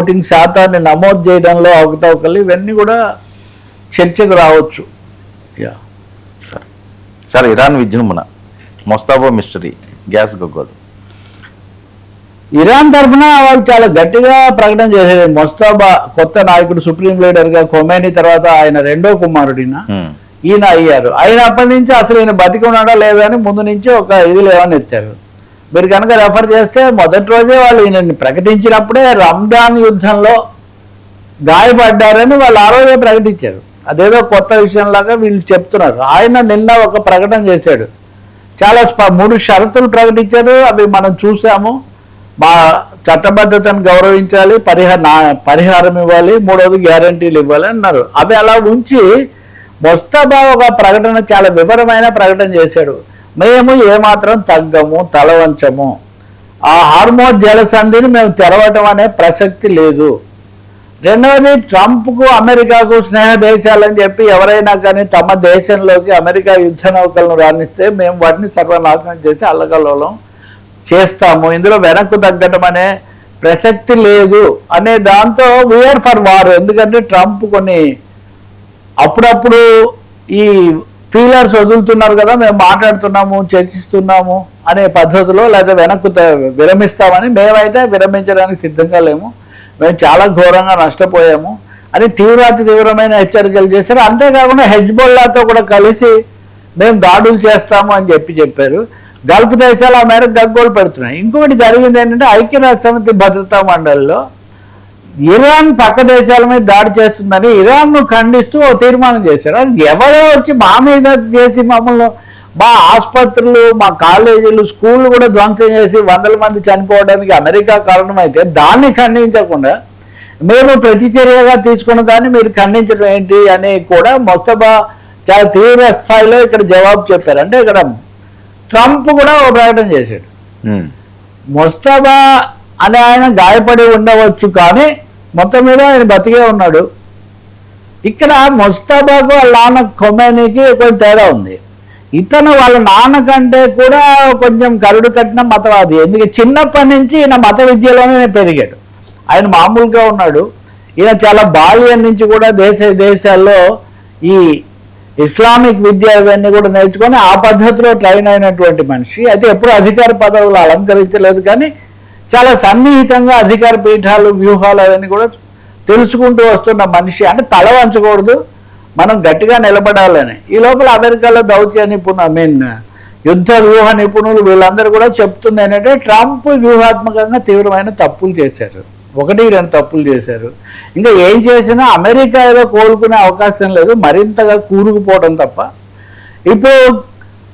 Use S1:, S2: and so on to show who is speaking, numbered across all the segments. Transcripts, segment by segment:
S1: Voting శాతాన్ని నమోదు చేయడంలో అవకతవకలు ఇవన్నీ కూడా చర్చకు రావచ్చు.
S2: సార్ ఇరాన్ విజృంభణ మొస్తాబా మిస్టరీ గ్యాస్ గగ్గోలు.
S1: ఇరాన్ తరఫున వాళ్ళు చాలా గట్టిగా ప్రకటన చేసేది. మొస్తాబా కొత్త నాయకుడు, సుప్రీం లీడర్గా ఖొమైనీ తర్వాత ఆయన రెండో కుమారుడిన ఈయన అయ్యారు. అయినప్పటి నుంచి అసలు ఈయన బతికి ఉన్నాడా లేదా అని ముందు నుంచి ఒక ఇది లేవని ఎత్తారు. మీరు కనుక రెఫర్ చేస్తే మొదటి రోజే వాళ్ళు ఈయనని ప్రకటించినప్పుడే రంజాన్ యుద్ధంలో గాయపడ్డారని వాళ్ళు ఆ రోజే ప్రకటించారు. అదేదో కొత్త విషయంలాగా వీళ్ళు చెప్తున్నారు. ఆయన నిన్న ఒక ప్రకటన చేశాడు. చాలా 3 షరతులు ప్రకటించారు. అవి మనం చూసాము. మా చట్టబద్ధతను గౌరవించాలి, పరిహారం ఇవ్వాలి, 3వది గ్యారంటీలు ఇవ్వాలి అన్నారు. అవి అలా ఉంచి మొస్తాబా ఒక ప్రకటన, చాలా వివరమైన ప్రకటన చేశాడు. మేము ఏమాత్రం తగ్గము, తలవంచము, ఆ హార్మోజ్ జలసంధిని మేము తెరవటం అనే ప్రసక్తి లేదు. రెండవది, ట్రంప్కు అమెరికాకు స్నేహ దేశాలని చెప్పి ఎవరైనా కానీ తమ దేశంలోకి అమెరికా యుద్ధ నౌకలను రాణిస్తే మేము వాటిని సర్వనాశనం చేసి అల్లకల్లోలం చేస్తాము, ఇందులో వెనక్కు తగ్గటం అనే ప్రసక్తి లేదు అనే దాంతో వీఆర్ ఫర్ వార్. ఎందుకంటే ట్రంప్ కొన్ని అప్పుడప్పుడు ఈ ఫీలర్స్ వదులుతున్నారు కదా, మేము మాట్లాడుతున్నాము, చర్చిస్తున్నాము అనే పద్ధతిలో, లేదా వెనక్కు విరమిస్తామని. మేమైతే విరమించడానికి సిద్ధంగా లేము, మేము చాలా ఘోరంగా నష్టపోయాము అని తీవ్రమైన హెచ్చరికలు చేశారు. అంతేకాకుండా హెజ్బొల్లాతో కూడా కలిసి మేము దాడులు చేస్తాము అని చెప్పారు. గల్ఫ్ దేశాలు ఆ మేరకు గగ్గోలు పెడుతున్నాయి. ఇంకొకటి జరిగింది ఏంటంటే, ఐక్యరాజ్యసమితి భద్రతా మండలిలో ఇరాన్ పక్క దేశాల మీద దాడి చేస్తుందని ఇరాన్ను ఖండిస్తూ ఓ తీర్మానం చేశారు. అది ఎవరో వచ్చి మా మీద చేసి మమ్మల్ని, మా ఆసుపత్రులు, మా కాలేజీలు, స్కూళ్ళు కూడా ధ్వంసం చేసి 100 మంది చనిపోవడానికి అమెరికా కారణమైతే దాన్ని ఖండించకుండా మేము ప్రతిచర్యగా తీసుకున్న దాన్ని మీరు ఖండించడం ఏంటి అని కూడా మొస్తాబా చాలా తీవ్ర స్థాయిలో ఇక్కడ జవాబు చెప్పారు. అంటే ఇక్కడ ట్రంప్ కూడా ఓ ప్రకటన చేశాడు. మొస్తాబా అని ఆయన గాయపడి ఉండవచ్చు, కానీ మొత్తం మీద ఆయన బతికే ఉన్నాడు. ఇక్కడ మొస్తాబాకు వాళ్ళ నాన్న ఖొమైనీకి కొంచెం తేడా ఉంది. ఇతను వాళ్ళ నాన్న కంటే కూడా కొంచెం కరుడు కట్టిన మతవాది. ఎందుకంటే చిన్నప్పటి నుంచి ఈయన మత విద్యలోనే పెరిగాడు. ఆయన మామూలుగా ఉన్నాడు. ఈయన చాలా బాల్యం నుంచి కూడా దేశాల్లో ఈ ఇస్లామిక్ విద్య ఇవన్నీ కూడా నేర్చుకొని ఆ పద్ధతిలో ట్రైన్ అయినటువంటి మనిషి. అయితే ఎప్పుడు అధికార పదవులు అలంకరించలేదు, కానీ చాలా సన్నిహితంగా అధికార పీఠాలు, వ్యూహాలు అవన్నీ కూడా తెలుసుకుంటూ వస్తున్న మనిషి. అంటే తల వంచకూడదు, మనం గట్టిగా నిలబడాలని. ఈ లోపల అమెరికాలో దౌత్య యుద్ధ వ్యూహ నిపుణులు వీళ్ళందరూ కూడా చెప్తుంది ఏంటంటే, ట్రంప్ వ్యూహాత్మకంగా తీవ్రమైన తప్పులు చేశారు. 1-2 తప్పులు చేశారు. ఇంకా ఏం చేసినా అమెరికా ఏదో కోలుకునే అవకాశం లేదు, మరింతగా కూరుకుపోవడం తప్ప. ఇప్పుడు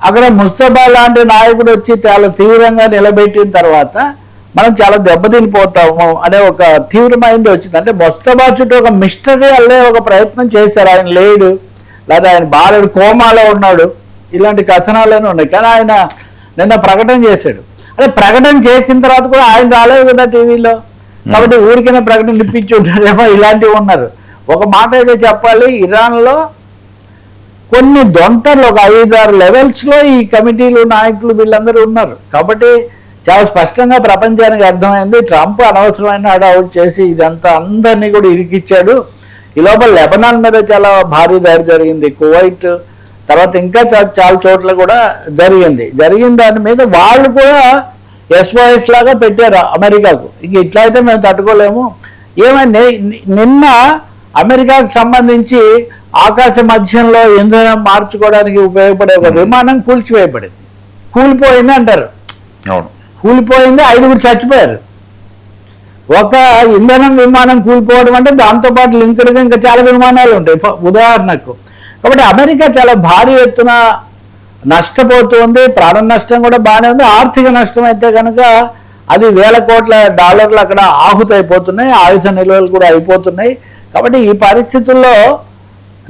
S1: అక్కడ ముస్తఫా లాంటి నాయకుడు వచ్చి చాలా తీవ్రంగా నిలబెట్టిన తర్వాత మనం చాలా దెబ్బతినిపోతాము అనే ఒక తీవ్రమైంది వచ్చింది. అంటే ముస్తఫా చుట్టూ ఒక మిస్టరీ అల్లే ఒక ప్రయత్నం చేశారు. ఆయన లేడు, లేదా ఆయన బాలుడు కోమాలో ఉన్నాడు, ఇలాంటి కథనాలనే ఉన్నాయి. కానీ ఆయన నిన్న ప్రకటన చేశాడు. అంటే ప్రకటన చేసిన తర్వాత కూడా ఆయన రాలేదు కదా టీవీలో, కాబట్టి ఊరికైనా ప్రకటన ఇప్పించి ఉంటారేమో, ఇలాంటివి ఉన్నారు. ఒక మాట అయితే చెప్పాలి, ఇరాన్లో కొన్ని దొంతర్లు, ఒక 5-6 లెవెల్స్లో ఈ కమిటీలు, నాయకులు వీళ్ళందరూ ఉన్నారు. కాబట్టి చాలా స్పష్టంగా ప్రపంచానికి అర్థమైంది, ట్రంప్ అనవసరమైన హడావుడి చేసి ఇదంతా అందరినీ కూడా ఇరికిచ్చాడు. ఈ లోపల లెబనాన్ మీద చాలా భారీ దాడి జరిగింది, కువైట్ తర్వాత ఇంకా చాలా చోట్ల కూడా జరిగిన దాని మీద వాళ్ళు కూడా SOS లాగా పెట్టారు అమెరికాకు. ఇంక ఇట్లా అయితే మేము తట్టుకోలేము. ఏమైనా నిన్న అమెరికాకు సంబంధించి ఆకాశ మధ్యంలో ఇంధనం మార్చుకోవడానికి ఉపయోగపడే ఒక విమానం కూలిపోయింది అంటారు. కూలిపోయింది, 5 చచ్చిపోయారు. ఒక ఇంధనం విమానం కూలిపోవడం అంటే దాంతోపాటు లింక్డ్గా ఇంకా చాలా విమానాలు ఉంటాయి ఉదాహరణకు. కాబట్టి అమెరికా చాలా భారీ ఎత్తున నష్టపోతుంది. ప్రాణ నష్టం కూడా బాగానే ఉంది. ఆర్థిక నష్టం అయితే కనుక అది $1,000 కోట్ల అక్కడ ఆహుతైపోతున్నాయి, ఆయుధ నిల్వలు కూడా అయిపోతున్నాయి. కాబట్టి ఈ పరిస్థితుల్లో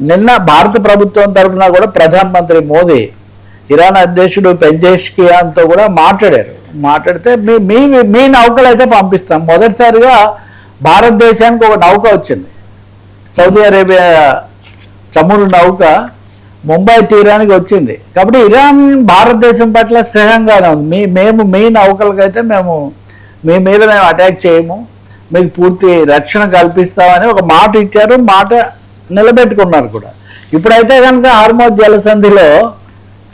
S1: నిన్న భారత ప్రభుత్వం తరఫున కూడా ప్రధానమంత్రి మోదీ ఇరాన్ అధ్యక్షుడు పెజెష్కియాన్తో కూడా మాట్లాడితే మీ నౌకలు అయితే పంపిస్తాం. మొదటిసారిగా భారతదేశానికి ఒక నౌక వచ్చింది, సౌదీ అరేబియా చమురు నౌక ముంబై తీరానికి వచ్చింది. కాబట్టి ఇరాన్ భారతదేశం పట్ల స్నేహంగానే ఉంది. మేము మీ నౌకలకైతే మీ మీద మేము అటాక్ చేయము, మీకు పూర్తి రక్షణ కల్పిస్తామని ఒక మాట ఇచ్చారు, మాట నిలబెట్టుకున్నారు కూడా. ఇప్పుడైతే కనుక హార్మోజ్ జలసంధిలో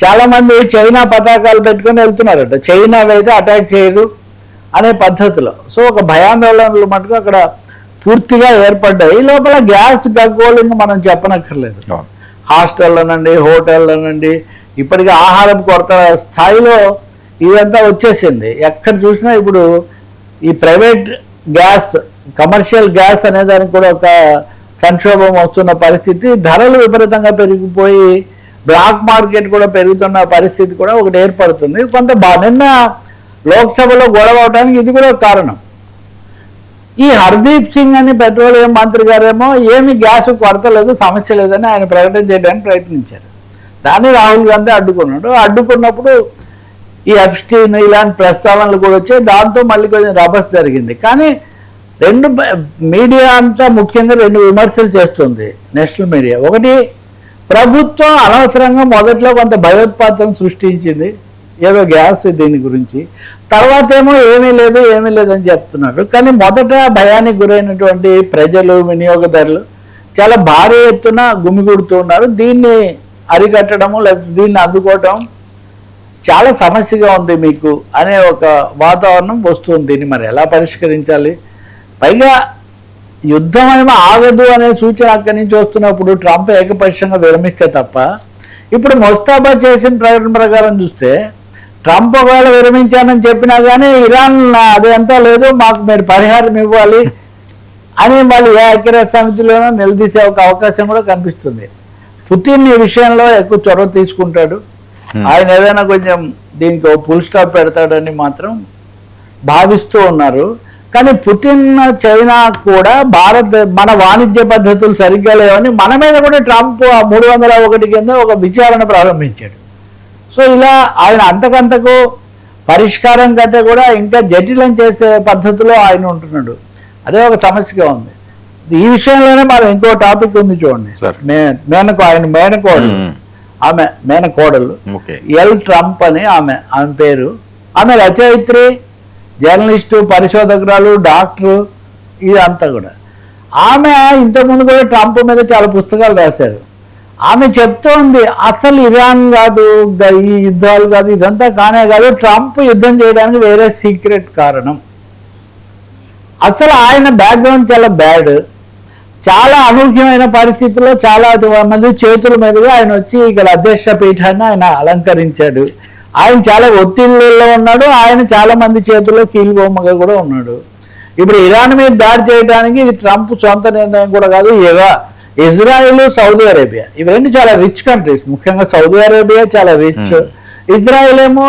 S1: చాలా మంది చైనా పతాకాలు పెట్టుకొని వెళ్తున్నారట, చైనా అయితే అటాక్ చేయదు అనే పద్ధతిలో. సో ఒక భయాందోళనలు మటుకు అక్కడ పూర్తిగా ఏర్పడ్డాయి. లోపల గ్యాస్ గగ్గోలింగ్ మనం చెప్పనక్కర్లేదు. హాస్టల్లోనండి, హోటల్లోనండి, ఇప్పటికీ ఆహారం కొరత స్థాయిలో ఇదంతా వచ్చేసింది. ఎక్కడ చూసినా ఇప్పుడు ఈ ప్రైవేట్ గ్యాస్, కమర్షియల్ గ్యాస్ అనే దానికి కూడా ఒక సంక్షోభం వస్తున్న పరిస్థితి, ధరలు విపరీతంగా పెరిగిపోయి బ్లాక్ మార్కెట్ కూడా పెరుగుతున్న పరిస్థితి కూడా ఒకటి ఏర్పడుతుంది. కొంత నిన్న లోక్సభలో గొడవ అవడానికి ఇది కూడా కారణం. ఈ హర్దీప్ సింగ్ అని పెట్రోలియం మంత్రి గారేమో ఏమి గ్యాస్ కొరత లేదు, సమస్య లేదని ఆయన ప్రకటన చేయడానికి ప్రయత్నించారు. దాన్ని రాహుల్ గాంధీ అడ్డుకున్నాడు. అడ్డుకున్నప్పుడు ఈ ఎప్స్టీన్ ఇలాంటి ప్రస్తావనలు కూడా వచ్చాయి. దాంతో మళ్ళీ కొంచెం రభస్ జరిగింది. కానీ మీడియా అంతా ముఖ్యంగా 2 విమర్శలు చేస్తుంది నేషనల్ మీడియా. ఒకటి, ప్రభుత్వం అనవసరంగా మొదట్లో కొంత భయోత్పాతం సృష్టించింది ఏదో గ్యాస్ దీని గురించి, తర్వాత ఏమో ఏమీ లేదని చెప్తున్నారు. కానీ మొదట భయానికి గురైనటువంటి ప్రజలు, వినియోగదారులు చాలా భారీ ఎత్తున గుమిగూడుతూ ఉన్నారు. దీన్ని అరికట్టడము లేకపోతే దీన్ని అందుకోవటం చాలా సమస్యగా ఉంది మీకు అనే ఒక వాతావరణం వస్తుంది. దీన్ని మరి ఎలా పరిష్కరించాలి? పైగా యుద్ధం ఏమో ఆగదు అనే సూచన అక్కడి నుంచి వస్తున్నప్పుడు ట్రంప్ ఏకపక్షంగా విరమిస్తే తప్ప, ఇప్పుడు ముస్తాబా చేసిన ప్రకటన ప్రకారం చూస్తే ట్రంప్ ఒకవేళ విరమించానని చెప్పినా కానీ ఇరాన్ అదంతా లేదు, మాకు మీరు పరిహారం ఇవ్వాలి అని వాళ్ళు ఏ ఐక్యరాజ్య సమితిలోనూ నిలదీసే ఒక అవకాశం కూడా కనిపిస్తుంది. పుతిన్ ఈ విషయంలో ఎక్కువ చొరవ తీసుకుంటాడు. ఆయన ఏదైనా కొంచెం దీనికి ఫుల్ స్టాప్ పెడతాడని మాత్రం భావిస్తూ ఉన్నారు. కానీ పుతిన్, చైనా కూడా మన వాణిజ్య పద్ధతులు సరిగ్గా లేవని మన మీద కూడా ట్రంప్ 301 కింద ఒక విచారణ ప్రారంభించాడు. సో ఇలా ఆయన అంతకంతకు పరిష్కారం కంటే కూడా ఇంకా జటిలం చేసే పద్ధతిలో ఆయన ఉంటున్నాడు. అదే ఒక సమస్యగా ఉంది. ఈ విషయంలోనే మనం ఇంకో టాపిక్ ఉంది చూడండి. ఆయన మేనకోడలు ఎల్ ట్రంప్ అని ఆమె పేరు. ఆమె రచయిత్రి, జర్నలిస్టు, పరిశోధకురాలు, డాక్టరు, ఇదంతా కూడా. ఆమె ఇంతకుముందు కూడా ట్రంప్ మీద చాలా పుస్తకాలు రాశారు. ఆమె చెప్తోంది అసలు ఇరాన్ కాదు, ఈ యుద్ధాలు కాదు, ఇదంతా కానే కాదు, ట్రంప్ యుద్ధం చేయడానికి వేరే సీక్రెట్ కారణం. అసలు ఆయన బ్యాక్గ్రౌండ్ చాలా బ్యాడ్. చాలా అనూహ్యమైన పరిస్థితుల్లో చాలా మంది చేతుల మీదుగా ఆయన వచ్చి ఇక్కడ అధ్యక్ష పీఠాన్ని ఆయన అలంకరించాడు. ఆయన చాలా ఒత్తిళ్ళలో ఉన్నాడు. ఆయన చాలా మంది చేతుల్లో కీలుబొమ్మగా కూడా ఉన్నాడు. ఇప్పుడు ఇరాన్ మీద దాడి చేయడానికి ఇది ట్రంప్ సొంత నిర్ణయం కూడా కాదు. ఇజ్రాయిల్, సౌదీ అరేబియా ఇవి 2 చాలా రిచ్ కంట్రీస్. ముఖ్యంగా సౌదీ అరేబియా చాలా రిచ్. ఇజ్రాయిల్ ఏమో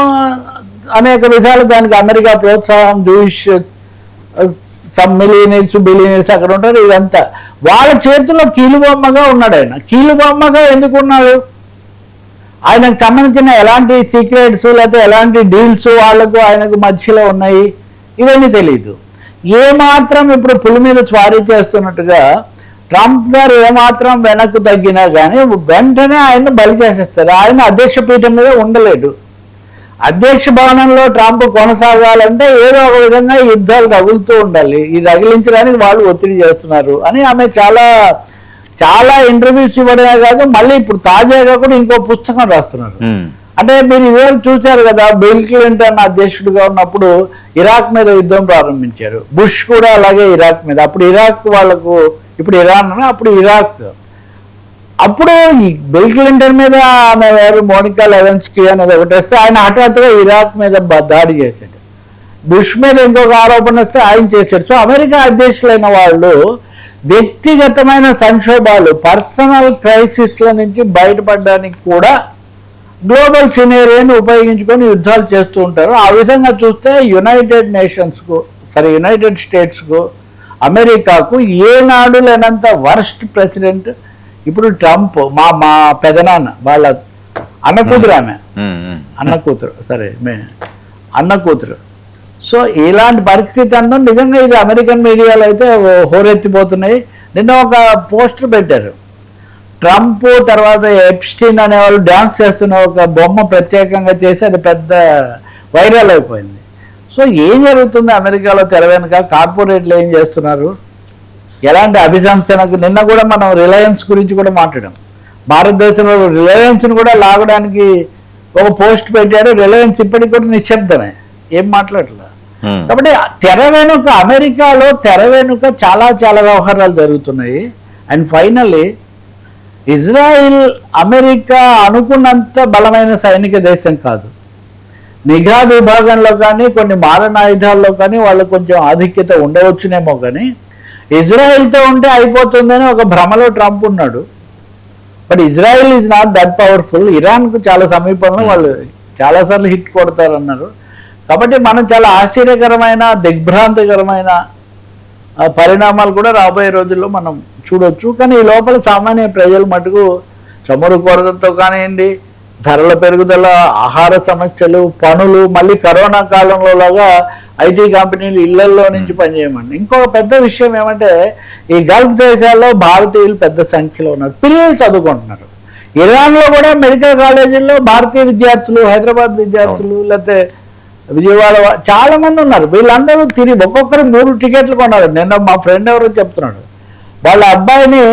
S1: అనేక విధాలు దానికి అమెరికా ప్రోత్సాహం, జూయిష్ బిలియనీర్స్ అక్కడ ఉంటారు. ఇదంతా వాళ్ళ చేతుల్లో కీలుబొమ్మగా ఉన్నాడు. ఆయన కీలుబొమ్మగా ఎందుకు ఉన్నాడు? ఆయనకు సంబంధించిన ఎలాంటి సీక్రెట్స్ లేకపోతే ఎలాంటి డీల్స్ వాళ్లకు ఆయనకు మధ్యలో ఉన్నాయి ఇవన్నీ తెలియదు. ఏమాత్రం ఇప్పుడు పులి మీద స్వారీ చేస్తున్నట్టుగా ట్రంప్ గారు ఏమాత్రం వెనక్కు తగ్గినా కానీ వెంటనే ఆయన బలి చేసేస్తారు. ఆయన అధ్యక్ష పీఠం మీద ఉండలేడు. అధ్యక్ష భవనంలో ట్రంప్ కొనసాగాలంటే ఏదో ఒక విధంగా యుద్ధాలు తగులుతూ ఉండాలి. ఈ తగిలించడానికి వాళ్ళు ఒత్తిడి చేస్తున్నారు అని ఆమె చాలా చాలా ఇంటర్వ్యూస్ ఇవ్వడమే కాదు, మళ్ళీ ఇప్పుడు తాజాగా కూడా ఇంకో పుస్తకం రాస్తున్నారు. అంటే మీరు ఇవాళ చూశారు కదా, బిల్ క్లింటన్ అధ్యక్షుడిగా ఉన్నప్పుడు ఇరాక్ మీద యుద్ధం ప్రారంభించారు. బుష్ కూడా అలాగే ఇరాక్ మీద. అప్పుడు ఇరాక్ వాళ్ళకు, ఇప్పుడు ఇరాన్, అప్పుడు ఇరాక్. అప్పుడు ఈ బిల్ క్లింటన్ మీద ఆమె మోనికా లెవెన్స్కీ అనేది ఒకటి వస్తే ఆయన హఠాత్తుగా ఇరాక్ మీద దాడి చేశాడు. బుష్ మీద ఇంకొక ఆరోపణ వస్తే ఆయన చేశాడు. సో అమెరికా అధ్యక్షులైన వాళ్ళు వ్యక్తిగతమైన సంక్షోభాలు, పర్సనల్ క్రైసిస్ల నుంచి బయటపడడానికి కూడా గ్లోబల్ సినేరియోని ఉపయోగించుకొని యుద్ధాలు చేస్తూ ఉంటారు. ఆ విధంగా చూస్తే యునైటెడ్ స్టేట్స్కు, అమెరికాకు ఏనాడు లేనంత వర్స్ట్ ప్రెసిడెంట్ ఇప్పుడు ట్రంప్. మా పెదనాన్న వాళ్ళ అన్న కూతురు. సో ఇలాంటి పరిస్థితి అన్నా నిజంగా ఇది అమెరికన్ మీడియాలో అయితే హోరెత్తిపోతున్నాయి. నిన్న ఒక పోస్టర్ పెట్టారు, ట్రంప్ తర్వాత ఎప్స్టీన్ అనేవాళ్ళు డ్యాన్స్ చేస్తున్న ఒక బొమ్మ ప్రత్యేకంగా చేసి అది పెద్ద వైరల్ అయిపోయింది. సో ఏం జరుగుతుంది అమెరికాలో తెర వెనుక, కార్పొరేట్లు ఏం చేస్తున్నారు, ఎలాంటి అభిశంసనకు, నిన్న కూడా మనం రిలయన్స్ గురించి కూడా మాట్లాడాం. భారతదేశంలో రిలయన్స్ని కూడా లాగడానికి ఒక పోస్ట్ పెట్టాడు. రిలయన్స్ ఇప్పటికి కూడా నిశ్శబ్దమే, ఏం మాట్లాడలేదు. కాబట్టి తెర వెనుక, అమెరికాలో తెర వెనుక చాలా చాలా వ్యవహారాలు జరుగుతున్నాయి. అండ్ ఫైనల్లీ ఇజ్రాయిల్ అమెరికా అనుకున్నంత బలమైన సైనిక దేశం కాదు. నిఘా విభాగంలో కానీ కొన్ని మారణాయుధాల్లో కానీ వాళ్ళకు కొంచెం ఆధిక్యత ఉండవచ్చునేమో, కానీ ఇజ్రాయిల్తో ఉంటే అయిపోతుందని ఒక భ్రమలో ట్రంప్ ఉన్నాడు. But Israel is not that powerful. ఇరాన్కు చాలా సమీపంలో వాళ్ళు చాలాసార్లు హిట్ కొడతారన్నారు. కాబట్టి మనం చాలా ఆశ్చర్యకరమైన, దిగ్భ్రాంతికరమైన పరిణామాలు కూడా రాబోయే రోజుల్లో మనం చూడొచ్చు. కానీ ఈ లోపల సామాన్య ప్రజలు మటుకు చమురు కొరతతో కానివ్వండి, ధరల పెరుగుదల, ఆహార సమస్యలు, పనులు, మళ్ళీ కరోనా కాలంలో లాగా ఐటీ కంపెనీలు ఇళ్లల్లో నుంచి పనిచేయమండి. ఇంకొక పెద్ద విషయం ఏమంటే, ఈ గల్ఫ్ దేశాల్లో భారతీయులు పెద్ద సంఖ్యలో ఉన్నారు, పిల్లలు చదువుకుంటున్నారు. ఇరాన్లో కూడా మెడికల్ కాలేజీల్లో భారతీయ విద్యార్థులు, హైదరాబాద్ విద్యార్థులు, లేకపోతే విజయవాడ చాలా మంది ఉన్నారు. వీళ్ళందరూ తిరిగి ఒక్కొక్కరు 3 టికెట్లు కొన్నారు. నిన్న మా ఫ్రెండ్ ఎవరో చెప్తున్నాడు, వాళ్ళ అబ్బాయిని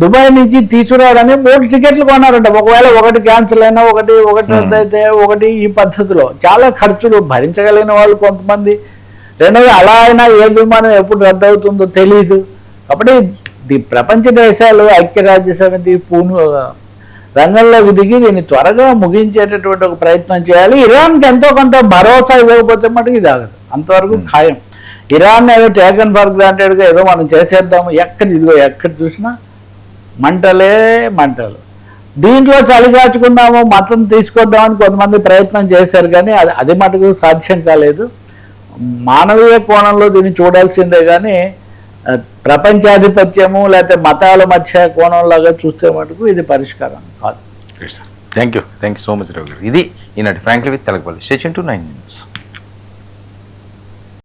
S1: దుబాయ్ నుంచి తీసుకురావడానికి 3 టికెట్లు కొన్నారంట. ఒకవేళ ఒకటి క్యాన్సిల్ అయినా ఒకటి రద్దయితే ఒకటి, ఈ పద్ధతిలో చాలా ఖర్చులు భరించగలిగిన వాళ్ళు కొంతమంది. రెండవది అలా అయినా ఏ విమానం ఎప్పుడు రద్దు అవుతుందో తెలియదు. కాబట్టి ప్రపంచ దేశాలు, ఐక్యరాజ్య సమితి రంగంలోకి దిగి దీన్ని త్వరగా ముగించేటటువంటి ఒక ప్రయత్నం చేయాలి. ఇరాన్కి ఎంతో కొంత భరోసా ఇవ్వకపోతే మటుకు ఇది ఆగదు, అంతవరకు ఖాయం. ఇరాన్ ఏదో టేకన్ ఫర్ గ్రాంటెడ్గా ఏదో మనం చేసేద్దాము, ఎక్కడ చూసినా మంటలు. దీంట్లో చలిగాచుకుందాము, మతం తీసుకొద్దామని కొంతమంది ప్రయత్నం చేశారు, కానీ అది మటుకు సాధ్యం కాలేదు. మానవీయ కోణంలో దీన్ని చూడాల్సిందే, కానీ ప్రపంచాధిపత్యము లేకపోతే మతాల మధ్య కోణంలాగా చూస్తే మటుకు ఇది పరిష్కారం కాదు.
S2: Thank you so much Ravi గారు. ఇది ఈనాటి frankly with Telagapalli. Station to 9 News.